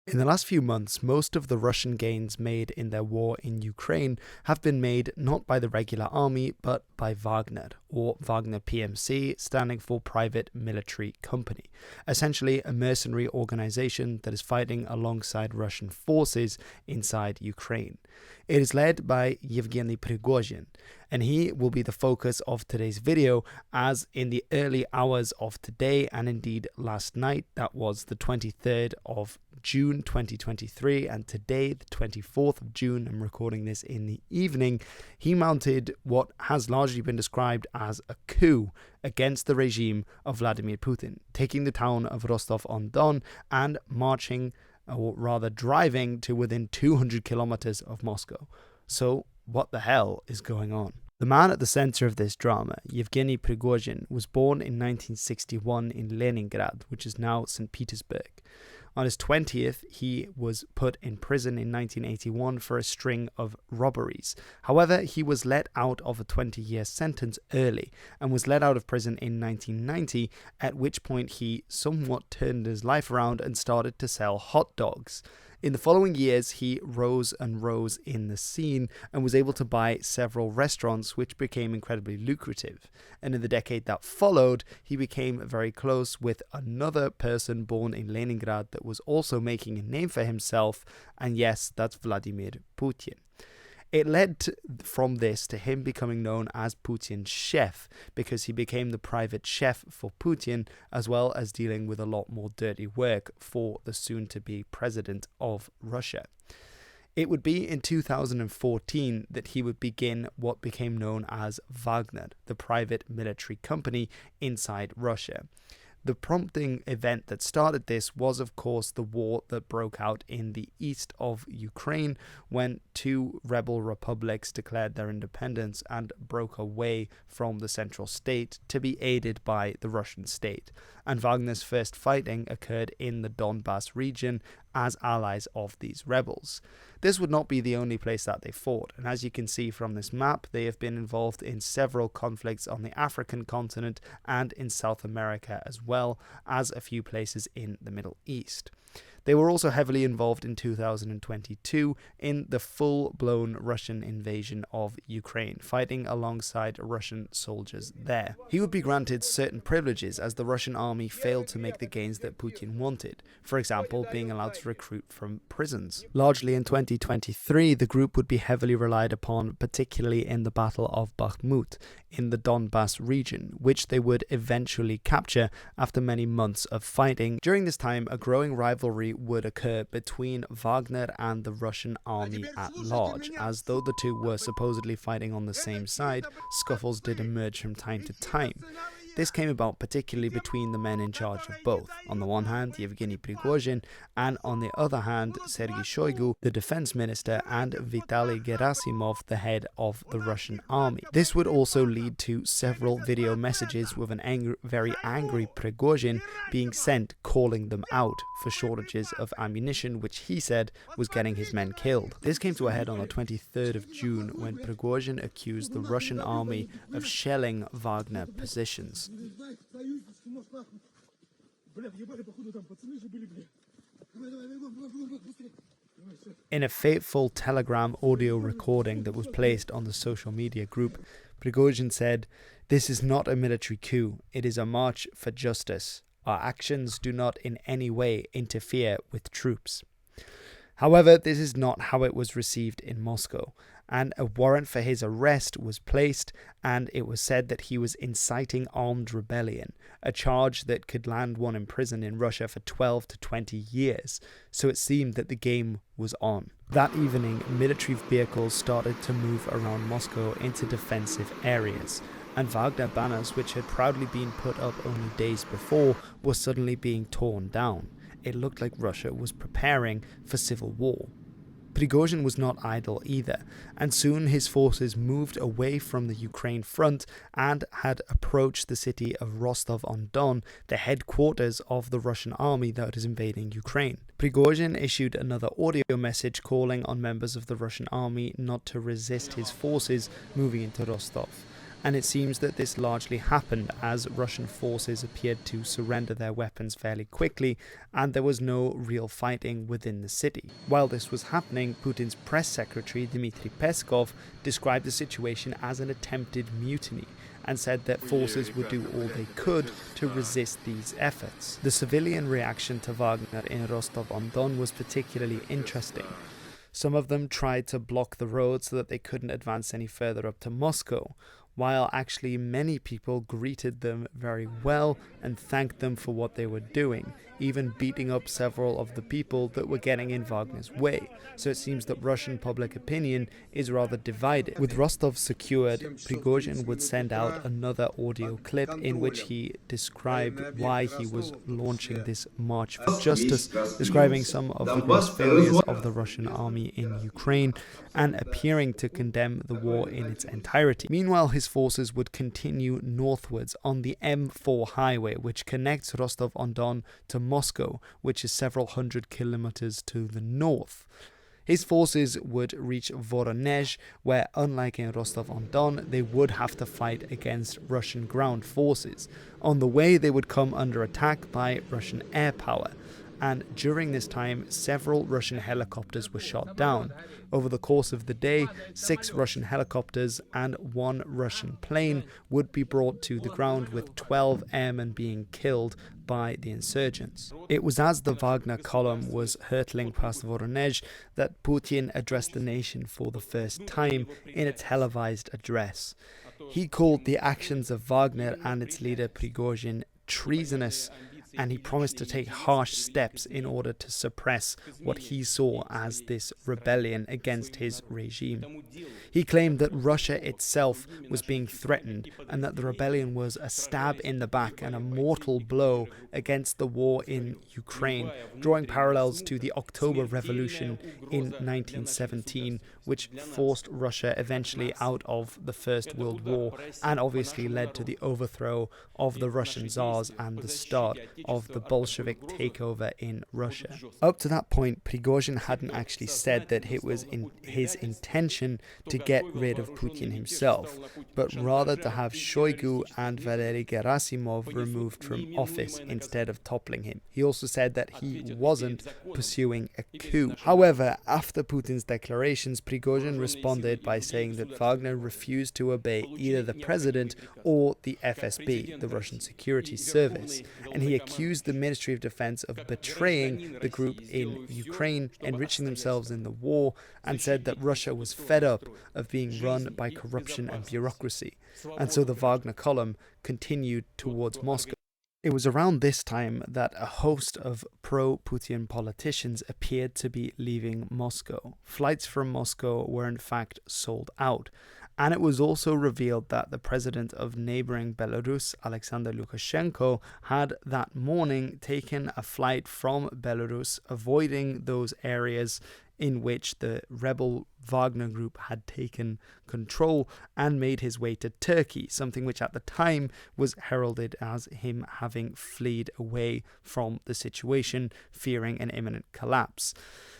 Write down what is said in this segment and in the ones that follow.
In the last few months, most of the Russian gains made in their war in Ukraine have been made not by the regular army, but by Wagner, or Wagner PMC, standing for Private Military Company, essentially a mercenary organization that is fighting alongside Russian forces inside Ukraine. It is led by Yevgeny Prigozhin, and he will be the focus of today's video, as in the early hours of today and indeed last night, that was the 23rd of June 2023, and today the 24th of June, I'm recording this in the evening, he mounted what has largely been described as a coup against the regime of Vladimir Putin, taking the town of Rostov-on-Don and marching, or rather driving, to within 200 kilometers of Moscow. So what the hell is going on? The man at the center of this drama, Yevgeny Prigozhin, was born in 1961 in Leningrad, which is now St. Petersburg. On his 20th, he was put in prison in 1981 for a string of robberies. However, he was let out of a 20-year sentence early and was let out of prison in 1990, at which point he somewhat turned his life around and started to sell hot dogs. In the following years, he rose and rose in the scene and was able to buy several restaurants, which became incredibly lucrative. And in the decade that followed, he became very close with another person born in Leningrad that was also making a name for himself, and yes, that's Vladimir Putin. It led from this to him becoming known as Putin's chef, because he became the private chef for Putin, as well as dealing with a lot more dirty work for the soon-to-be president of Russia. It would be in 2014 that he would begin what became known as Wagner, the private military company inside Russia. The prompting event that started this was, of course, the war that broke out in the east of Ukraine when two rebel republics declared their independence and broke away from the central state to be aided by the Russian state. And Wagner's first fighting occurred in the Donbass region as allies of these rebels. This would not be the only place that they fought, and as you can see from this map, they have been involved in several conflicts on the African continent and in South America, as well as a few places in the Middle East. They were also heavily involved in 2022 in the full-blown Russian invasion of Ukraine, fighting alongside Russian soldiers there. He would be granted certain privileges as the Russian army failed to make the gains that Putin wanted, for example, being allowed to recruit from prisons. Largely in 2023, the group would be heavily relied upon, particularly in the Battle of Bakhmut in the Donbass region, which they would eventually capture after many months of fighting. During this time, a growing rivalry would occur between Wagner and the Russian army at large. As though the two were supposedly fighting on the same side, scuffles did emerge from time to time. This came about particularly between the men in charge of both. On the one hand, Yevgeny Prigozhin, and on the other hand, Sergei Shoigu, the defense minister, and Vitaly Gerasimov, the head of the Russian army. This would also lead to several video messages with an very angry Prigozhin being sent calling them out for shortages of ammunition, which he said was getting his men killed. This came to a head on the 23rd of June when Prigozhin accused the Russian army of shelling Wagner positions. In a fateful Telegram audio recording that was placed on the social media group, Prigozhin said, "This is not a military coup, it is a march for justice. Our actions do not in any way interfere with troops." However, this is not how it was received in Moscow, and a warrant for his arrest was placed, and it was said that he was inciting armed rebellion, a charge that could land one in prison in Russia for 12 to 20 years, so it seemed that the game was on. That evening, military vehicles started to move around Moscow into defensive areas, and Wagner banners, which had proudly been put up only days before, were suddenly being torn down. It looked like Russia was preparing for civil war. Prigozhin was not idle either, and soon his forces moved away from the Ukraine front and had approached the city of Rostov-on-Don, the headquarters of the Russian army that is invading Ukraine. Prigozhin issued another audio message calling on members of the Russian army not to resist his forces moving into Rostov. and it seems that this largely happened as Russian forces appeared to surrender their weapons fairly quickly, and there was no real fighting within the city. While this was happening, Putin's press secretary Dmitry Peskov described the situation as an attempted mutiny, and said that forces would do all they could to resist these efforts. The civilian reaction to Wagner in Rostov-on-Don was particularly interesting. Some of them tried to block the road so that they couldn't advance any further up to Moscow, while actually many people greeted them very well and thanked them for what they were doing, even beating up several of the people that were getting in Wagner's way. So it seems that Russian public opinion is rather divided. With Rostov secured, Prigozhin would send out another audio clip in which he described why he was launching this march for justice, describing some of the gross failures of the Russian army in Ukraine and appearing to condemn the war in its entirety. Meanwhile, his forces would continue northwards on the M4 highway, which connects Rostov-on-Don to Moscow, which is several hundred kilometers to the north. His forces would reach Voronezh, where, unlike in Rostov-on-Don, they would have to fight against Russian ground forces. On the way, they would come under attack by Russian air power, and during this time, several Russian helicopters were shot down. Over the course of the day, 6 Russian helicopters and 1 Russian plane would be brought to the ground, with 12 airmen being killed by the insurgents. It was as the Wagner column was hurtling past Voronezh that Putin addressed the nation for the first time in a televised address. He called the actions of Wagner and its leader Prigozhin treasonous, and he promised to take harsh steps in order to suppress what he saw as this rebellion against his regime. He claimed that Russia itself was being threatened and that the rebellion was a stab in the back and a mortal blow against the war in Ukraine, drawing parallels to the October Revolution in 1917, which forced Russia eventually out of the First World War and obviously led to the overthrow of the Russian Tsars and the start of the Bolshevik takeover in Russia. Up to that point, Prigozhin hadn't actually said that it was in his intention to get rid of Putin himself, but rather to have Shoigu and Valery Gerasimov removed from office instead of toppling him. He also said that he wasn't pursuing a coup. However, after Putin's declarations, Prigozhin responded by saying that Wagner refused to obey either the president or the FSB, the Russian Security Service, and he accused the Ministry of Defense of betraying the group in Ukraine, enriching themselves in the war, and said that Russia was fed up of being run by corruption and bureaucracy. And so the Wagner column continued towards Moscow. It was around this time that a host of pro-Putin politicians appeared to be leaving Moscow. Flights from Moscow were in fact sold out. And it was also revealed that the president of neighboring Belarus, Alexander Lukashenko, had that morning taken a flight from Belarus, avoiding those areas in which the rebel Wagner group had taken control, and made his way to Turkey, something which at the time was heralded as him having fled away from the situation, fearing an imminent collapse.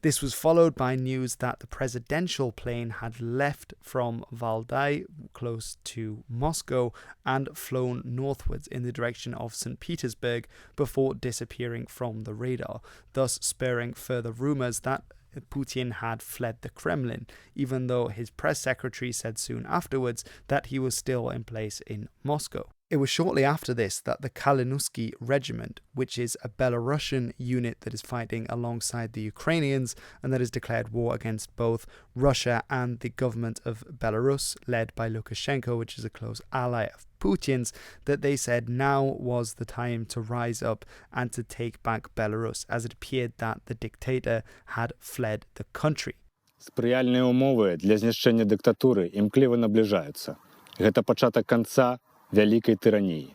This was followed by news that the presidential plane had left from Valdai, close to Moscow, and flown northwards in the direction of St. Petersburg before disappearing from the radar, thus spurring further rumors that Putin had fled the Kremlin, even though his press secretary said soon afterwards that he was still in place in Moscow. It was shortly after this that the Kalinowski Regiment, which is a Belarusian unit that is fighting alongside the Ukrainians and that has declared war against both Russia and the government of Belarus, led by Lukashenko, which is a close ally of Putin's, that they said now was the time to rise up and to take back Belarus, as it appeared that the dictator had fled the country. Сприяльні умови для знищення диктатури імкліво наближаються. Гэта пачатак канца вялікай тыраніі.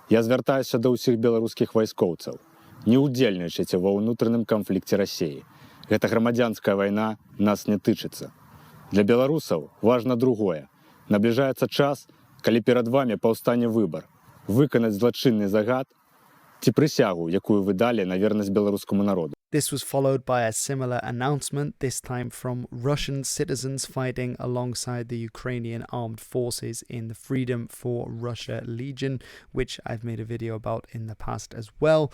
Я звяртаюся да ўсіх беларускіх вайскоўцаў. Не ўдзельнічайце ва ўнутраным канфлікце Расіі. Гэта грамадзянская вайна нас не тычыцца. Для беларусаў важна другое. Набліжаецца час, калі перад вамі паўстане выбар: выканаць злачынны загад ці прысягу, якую вы далі на вернасць беларускаму народу. This was followed by a similar announcement, this time from Russian citizens fighting alongside the Ukrainian armed forces in the Freedom for Russia Legion, which I've made a video about in the past as well,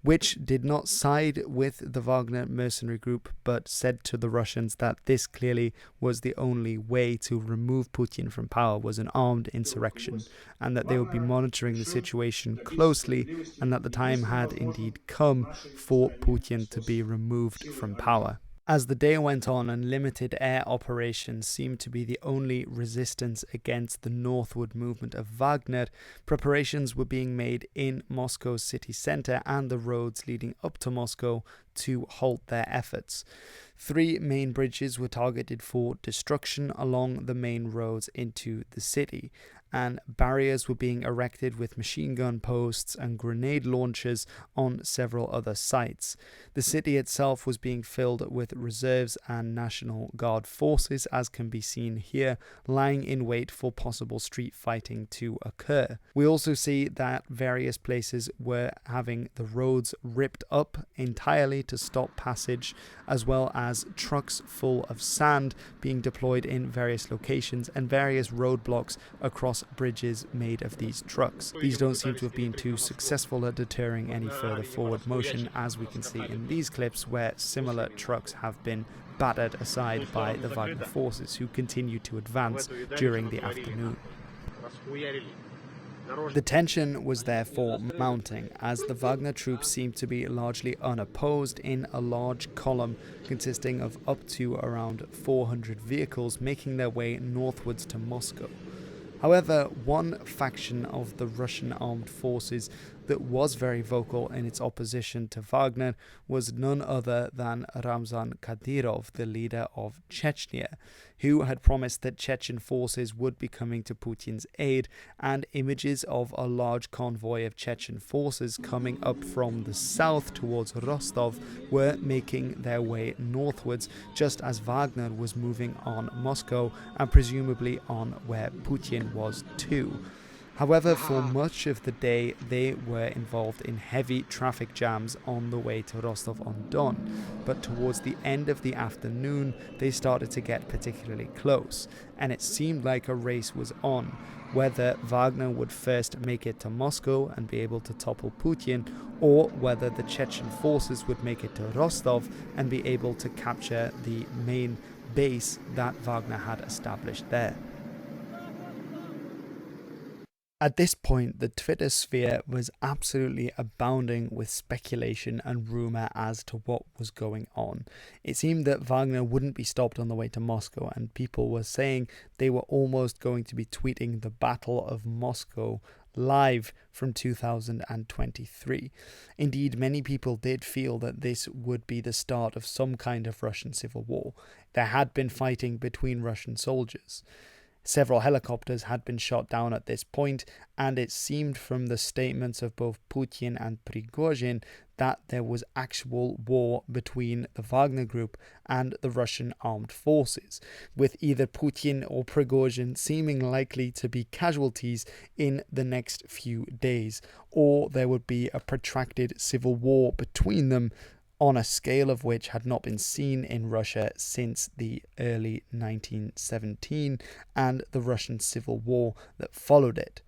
which did not side with the Wagner mercenary group, but said to the Russians that this clearly was the only way to remove Putin from power, was an armed insurrection, and that they would be monitoring the situation closely, and that the time had indeed come for Putin to be removed from power. As the day went on and limited air operations seemed to be the only resistance against the northward movement of Wagner, preparations were being made in Moscow's city center and the roads leading up to Moscow to halt their efforts. 3 main bridges were targeted for destruction along the main roads into the city, and barriers were being erected with machine gun posts and grenade launchers on several other sites. The city itself was being filled with reserves and National Guard forces, as can be seen here, lying in wait for possible street fighting to occur. We also see that various places were having the roads ripped up entirely to stop passage, as well as trucks full of sand being deployed in various locations and various roadblocks across bridges made of these trucks. These don't seem to have been too successful at deterring any further forward motion, as we can see in these clips where similar trucks have been battered aside by the Wagner forces, who continue to advance during the afternoon. The tension was therefore mounting, as the Wagner troops seemed to be largely unopposed in a large column consisting of up to around 400 vehicles making their way northwards to Moscow. However, one faction of the Russian armed forces that was very vocal in its opposition to Wagner was none other than Ramzan Kadyrov, the leader of Chechnya, who had promised that Chechen forces would be coming to Putin's aid, and images of a large convoy of Chechen forces coming up from the south towards Rostov were making their way northwards, just as Wagner was moving on Moscow and presumably on where Putin was too. However, for much of the day, they were involved in heavy traffic jams on the way to Rostov-on-Don, but towards the end of the afternoon, they started to get particularly close, and it seemed like a race was on, whether Wagner would first make it to Moscow and be able to topple Putin, or whether the Chechen forces would make it to Rostov and be able to capture the main base that Wagner had established there. At this point, the Twitter sphere was absolutely abounding with speculation and rumour as to what was going on. It seemed that Wagner wouldn't be stopped on the way to Moscow, and people were saying they were almost going to be tweeting the Battle of Moscow live from 2023. Indeed, many people did feel that this would be the start of some kind of Russian civil war. There had been fighting between Russian soldiers. Several helicopters had been shot down at this point, and it seemed from the statements of both Putin and Prigozhin that there was actual war between the Wagner group and the Russian armed forces, with either Putin or Prigozhin seeming likely to be casualties in the next few days, or there would be a protracted civil war between them on a scale of which had not been seen in Russia since the early 1917 and the Russian Civil War that followed it.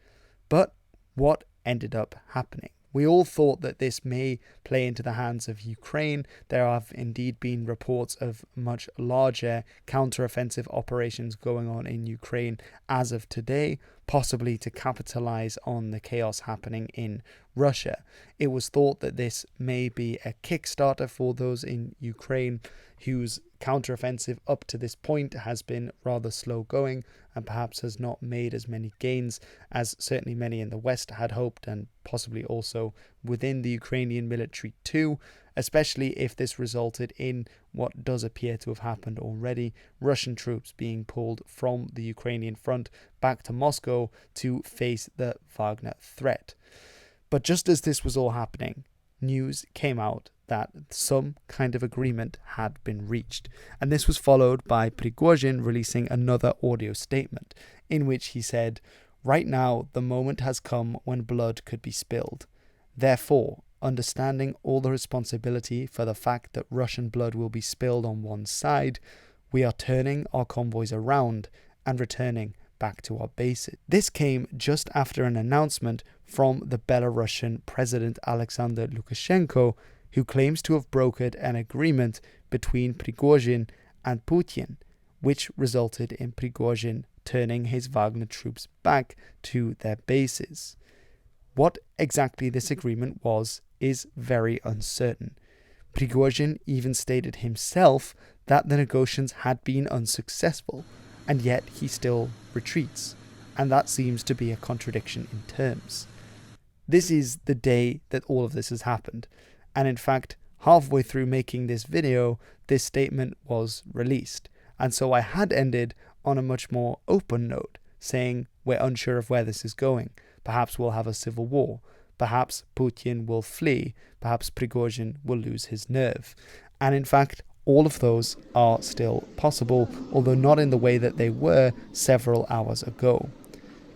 But what ended up happening? We all thought that this may play into the hands of Ukraine. There have indeed been reports of much larger counteroffensive operations going on in Ukraine as of today, possibly to capitalize on the chaos happening in Russia. It was thought that this may be a Kickstarter for those in Ukraine whose counteroffensive up to this point has been rather slow going and perhaps has not made as many gains as certainly many in the West had hoped, and possibly also within the Ukrainian military too, especially if this resulted in what does appear to have happened already, Russian troops being pulled from the Ukrainian front back to Moscow to face the Wagner threat. But just as this was all happening, news came out that some kind of agreement had been reached, and this was followed by Prigozhin releasing another audio statement in which he said, "Right now, the moment has come when blood could be spilled. Therefore, understanding all the responsibility for the fact that Russian blood will be spilled on one side, we are turning our convoys around and returning back to our bases. This came just after an announcement from the Belarusian President Alexander Lukashenko, who claims to have brokered an agreement between Prigozhin and Putin, which resulted in Prigozhin turning his Wagner troops back to their bases. What exactly this agreement was is very uncertain. Prigozhin even stated himself that the negotiations had been unsuccessful, and yet he still retreats, and that seems to be a contradiction in terms. This is the day that all of this has happened, and in fact, halfway through making this video, this statement was released, and so I had ended on a much more open note, saying we're unsure of where this is going. Perhaps we'll have a civil war. Perhaps Putin will flee. Perhaps Prigozhin will lose his nerve. And in fact, all of those are still possible, although not in the way that they were several hours ago.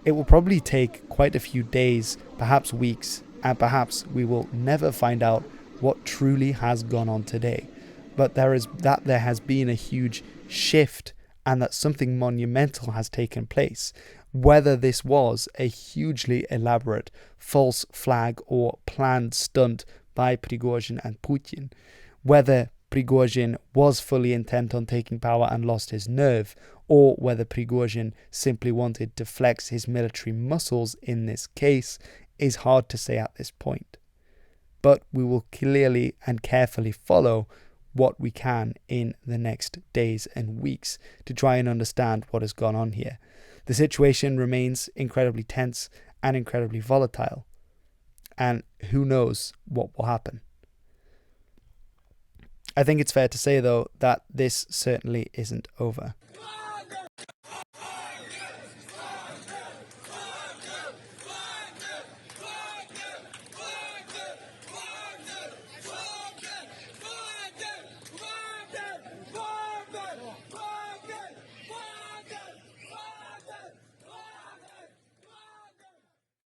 It will probably take quite a few days, perhaps weeks, and perhaps we will never find out what truly has gone on today. But there has been a huge shift and that something monumental has taken place. Whether this was a hugely elaborate false flag or planned stunt by Prigozhin and Putin, whether Prigozhin was fully intent on taking power and lost his nerve, or whether Prigozhin simply wanted to flex his military muscles in this case, is hard to say at this point. But we will clearly and carefully follow what we can in the next days and weeks to try and understand what has gone on here. The situation remains incredibly tense and incredibly volatile, and who knows what will happen. I think it's fair to say, though, that this certainly isn't over.